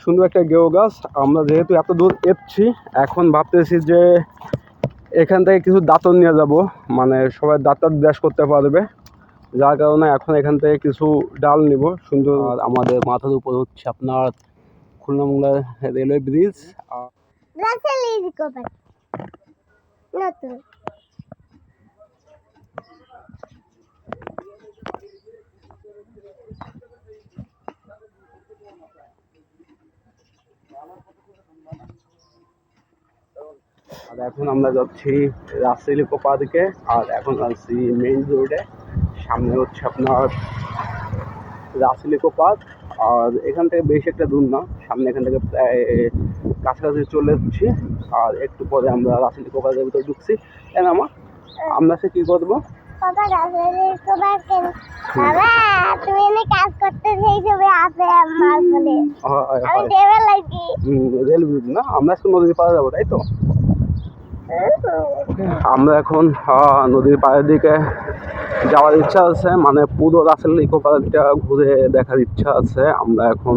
সুন্দর একটা গেও গাছ। আমরা যেহেতু এত দূর এসছি, এখন ভাবতেছি যে এখান থেকে কিছু দাঁতন নিয়ে যাব, মানে সবাই দাঁতার ব্রাশ করতে পারবে, যার কারণে এখন এখান থেকে কিছু ডাল নিব সুন্দর। আর আমাদের মাথার উপর হচ্ছে আপনার খুলনা মোংলা রেলওয়ে ব্রিজ। আর এখন আমরা যাচ্ছি রাজশাহী ইকো পার্কে। আর এখন আছি মেইন রোডে, সামনে হচ্ছে আপনার রাজশাহী ইকো পার্ক। আর এখান থেকে বেশি একটা দূর না, সামনে এখান থেকে প্রায় কাছাকাছি চলে এসেছি। আর একটু পরে আমরা রাজশাহী ইকো পার্কের ভিতরে ঢুকছি। আমরা সে কি করবো, রেল ব্রিজ না, আমরা একটু নদীর পাড়ে যাবো, তাই তো? আমরা এখন নদীর পাড়ের দিকে যাওয়ার ইচ্ছা আছে, মানে পুরো রাজশাহী ইকো পার্কটা ঘুরে দেখার ইচ্ছা আছে। আমরা এখন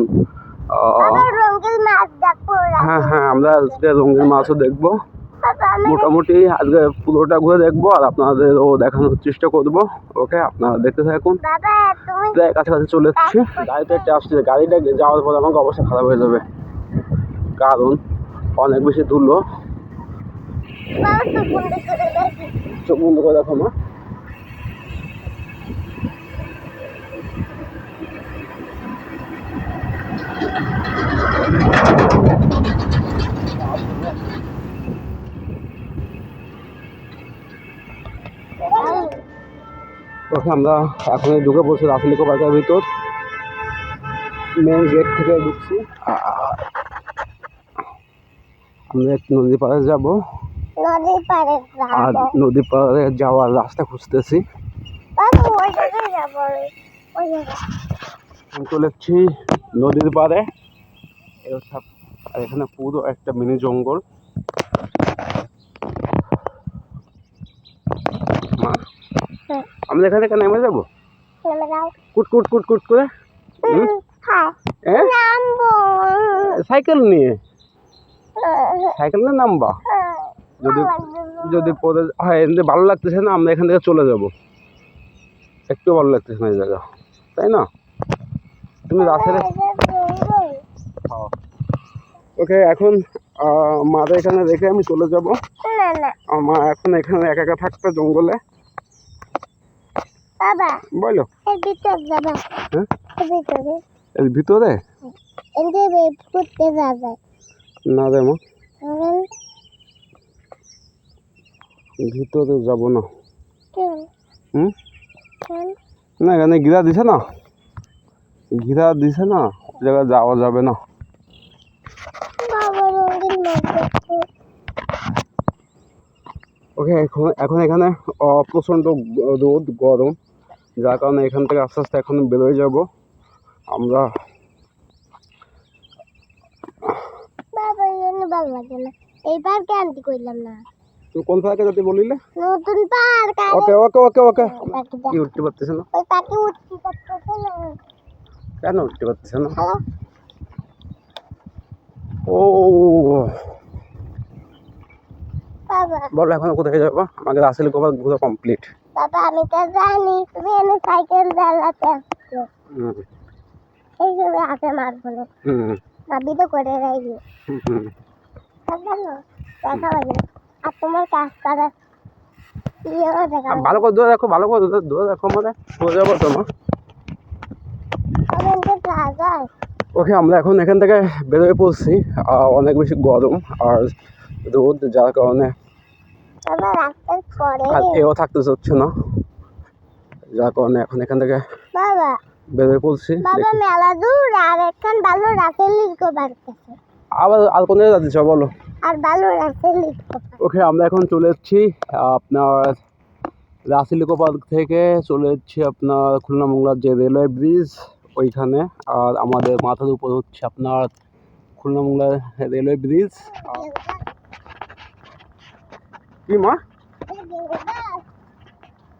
হ্যাঁ আমরা আজকে রঙিন মাছও দেখবো। মোটামুটি আজকে পুরোটা ঘুরে দেখবো আর আপনাদেরও দেখানোর চেষ্টা করবো। ওকে, আপনারা দেখতে থাকুন। প্রায় কাছাকাছি চলে এসেছি। গাড়িটা একটা আসছে, গাড়িটা যাওয়ার পর আমাকে অবস্থা খারাপ হয়ে যাবে, কারণ অনেক বেশি ধুলো। চোখ বন্ধ করে দেখো না। ওকে, আমরা এখন ঢুকে পড়ছি রাজশাহী ইকো পার্কের ভিতর। মেন গেট থেকে ঢুকছি। আমরা একটু নদী পাড়ে যাবো, আর নদী পাড়ে যাওয়ার রাস্তা খুঁজতেছি। চলে এসেছি নদীর পাড়ে। আর এখানে পুরো একটা মিনি জঙ্গল। আমরা এখান থেকে নেমে যাবো কুট কুট কুট কুট করে, সাইকেল নিয়ে নামবা। যদি পরে হয় এমনি ভালো লাগতেছে না, আমরা এখান থেকে চলে যাব। একটু ভালো লাগতেছে না এই জায়গা, তাই না? তুমি রাস্তায় ওকে, এখন মাদের এখানে রেখে আমি চলে যাব। মা এখন এখানে একা একা থাকবে জঙ্গলে। বলো, এর ভিতরে না রে মা, ভিতরে যাব না। না, এখানে ঘিরা দিছে না, জায়গায় যাওয়া যাবে না। ওকে, এখন এখানে প্রচণ্ড রোদ গরম, যার কারণে এখান থেকে আস্তে আস্তে এখন বেরোয় যাব আমরা। ভালো লাগে না এই পার্কে আনতে কইলাম না। তুমি কোন পার্কে যেতে বলিলে? নতুন পার্ক। ওকে ওকে ওকে ওকে, কি উঠতে পারতেছ না? ওই পার্কে উঠতে পারতেছ না কেন? উঠতে পারতেছ না? ও বাবা, বলো এখন কোথায় যাবো? আমাকে রাজশাহী ইকো পার্ক ঘোরা কমপ্লিট। বাবা আমি তো জানি তুমি এনে সাইকেল চালাতে আসছো, এই জন্য হাতে মারবো না। ভাবি তো করে রাখি। দেখা লাগে আর তোমার কাজ করা ভালো করে দূরে দেখো, ভালো করে দূরে দেখো, মানে সোজা যাবো তোমার। ওকে, আমরা এখন এখান থেকে বেরোয় পড়ছি। অনেক বেশি গরম আর রোদ, যার কারণে আর এও থাকতে চাচ্ছে না, যার কারণে এখন এখান থেকে বেরোয় পড়ছি। আবার আর কোন জায়গায় যাচ্ছ বলো? ওকে, আমরা এখন চলে এসেছি আপনার রাজশাহী ইকো পার্ক থেকে চলে এসেছি আপনার খুলনা মোংলার যে রেলওয়ে ব্রিজ ওইখানে। আর আমাদের মাথার উপর হচ্ছে আপনার খুলনা মোংলার রেলওয়ে ব্রিজ। কি মা?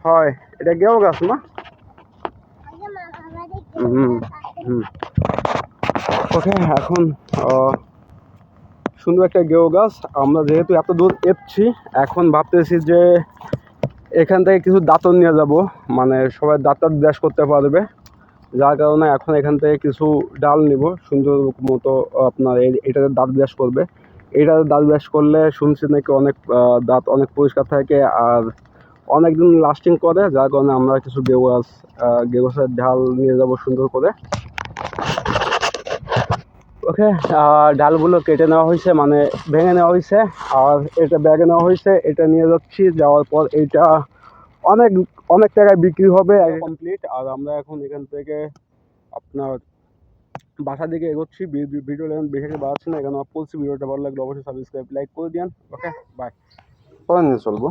হয়, এটা গেও গাছ মা। ওকে, এখন সুন্দর একটা গেও গাছ। আমরা যেহেতু এত দূর এসছি, এখন ভাবতেছি যে এখান থেকে কিছু দাঁতন নিয়ে যাব, মানে সবাই দাঁতার ব্যাস করতে পারবে। যার কারণে এখন এখান থেকে কিছু ডাল নিব সুন্দর মতো। আপনার এটাতে দাঁত ব্রাশ করবে। এটাতে দাঁত ব্রাশ করলে শুনছি নাকি অনেক দাঁত অনেক পরিষ্কার থাকে আর অনেক দিন লাস্টিং করে। যার কারণে আমরা কিছু গেও গাছের ডাল নিয়ে যাব সুন্দর করে। ওকে, ডালগুলো কেটে নেওয়া হয়েছে, মানে ভেঙে নেওয়া হয়েছে, আর এটা ব্যাগে নেওয়া হয়েছে। এটা নিয়ে যাচ্ছি, যাওয়ার পর এইটা অনেক অনেক টাকায় বিক্রি হবে কমপ্লিট। আর আমরা এখন এখান থেকে আপনার বাসা দিকে এগোচ্ছি। ভিডিও বেশি বাড়াচ্ছি না, এখানে বলছি ভিডিওটা ভালো লাগলে অবশ্যই সাবস্ক্রাইব লাইক করে দিন। ওকে, বাই। পরে নিয়ে চলবো।